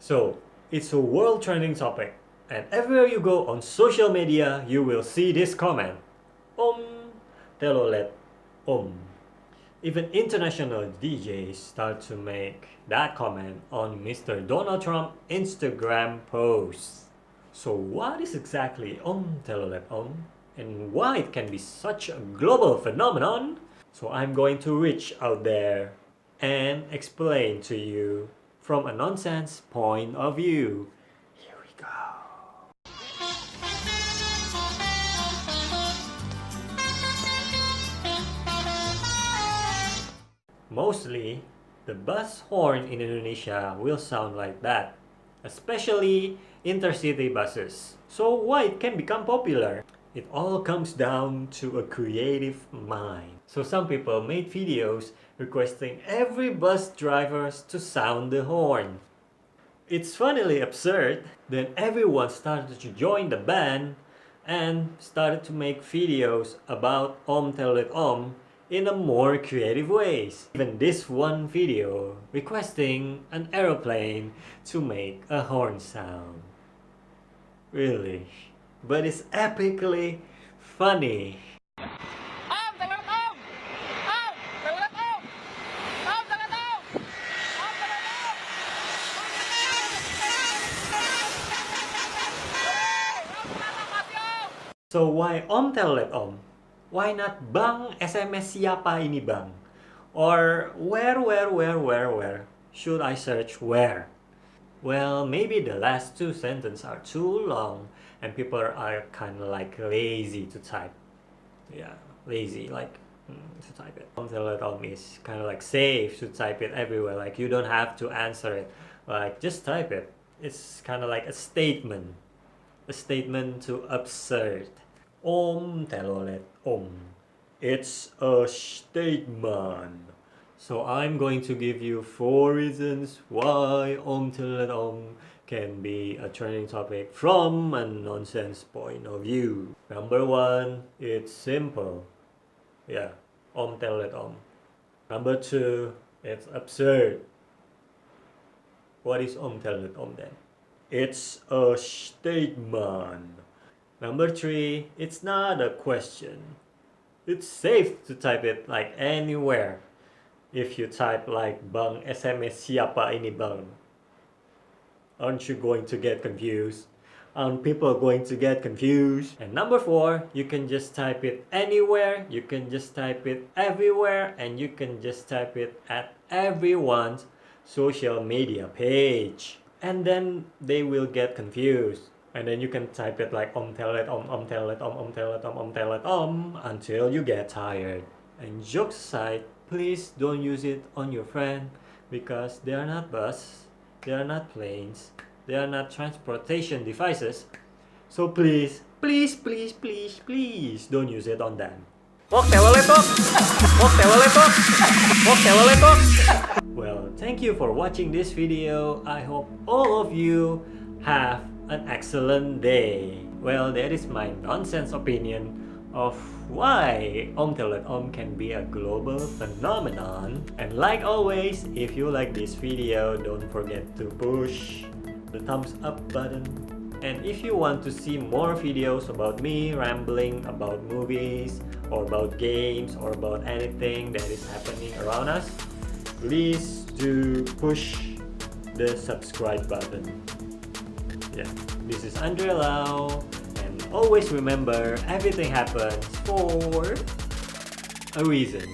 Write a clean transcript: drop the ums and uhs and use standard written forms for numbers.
So, it's a world trending topic, and everywhere you go on social media, you will see this comment. Telolet Om. Even international DJs start to make that comment on Mr. Donald Trump Instagram posts. So what is exactly Telolet Om, and why it can be such a global phenomenon? So I'm going to reach out there and explain to you from a nonsense point of view. Here we go. Mostly, the bus horn in Indonesia will sound like that, especially intercity buses. So why it can become popular? It all comes down to a creative mind. So some people made videos requesting every bus drivers to sound the horn. It's funnily absurd. Then everyone started to join the band and started to make videos about Telolet Om in a more creative ways. Even this one video requesting an aeroplane to make a horn sound. Really? But it's epically funny. So why Telolet Om? Why not Bang SMS siapa ini Bang? Or where should I search where? Well, maybe the last two sentences are too long and people are kind of like lazy to type. Yeah, lazy like to type it. Telolet Om is kind of like safe to type it everywhere. Like you don't have to answer it. Like just type it. It's kind of like a statement. A statement to absurd. Telolet Om. It's a statement. So I'm going to give you 4 reasons why Telolet Om can be a trending topic from a nonsense point of view. Number 1, it's simple. Yeah, Telolet Om. Number 2, it's absurd. What is Telolet Om then? It's a statement. Number 3, it's not a question. It's safe to type it like anywhere. If you type like Bang SMS siapa ini Bang, aren't you going to get confused? Aren't people going to get confused? And number 4, you can just type it anywhere, you can just type it everywhere, and you can just type it at everyone's social media page. And then they will get confused. And then you can type it like Telolet Om, Telolet Om, Telolet Om, Telolet Om until you get tired. And jokes aside, please don't use it on your friend because they are not buses, they are not planes, they are not transportation devices. So please don't use it on them. Well, thank you for watching this video. I hope all of you have an excellent day. Well, that is my nonsense opinion of why Telolet Om can be a global phenomenon. And like always, if you like this video, don't forget to push the thumbs up button. And if you want to see more videos about me rambling about movies or about games or about anything that is happening around us, please do push the subscribe button. Yeah, this is Andre Lau, and always remember everything happens for a reason.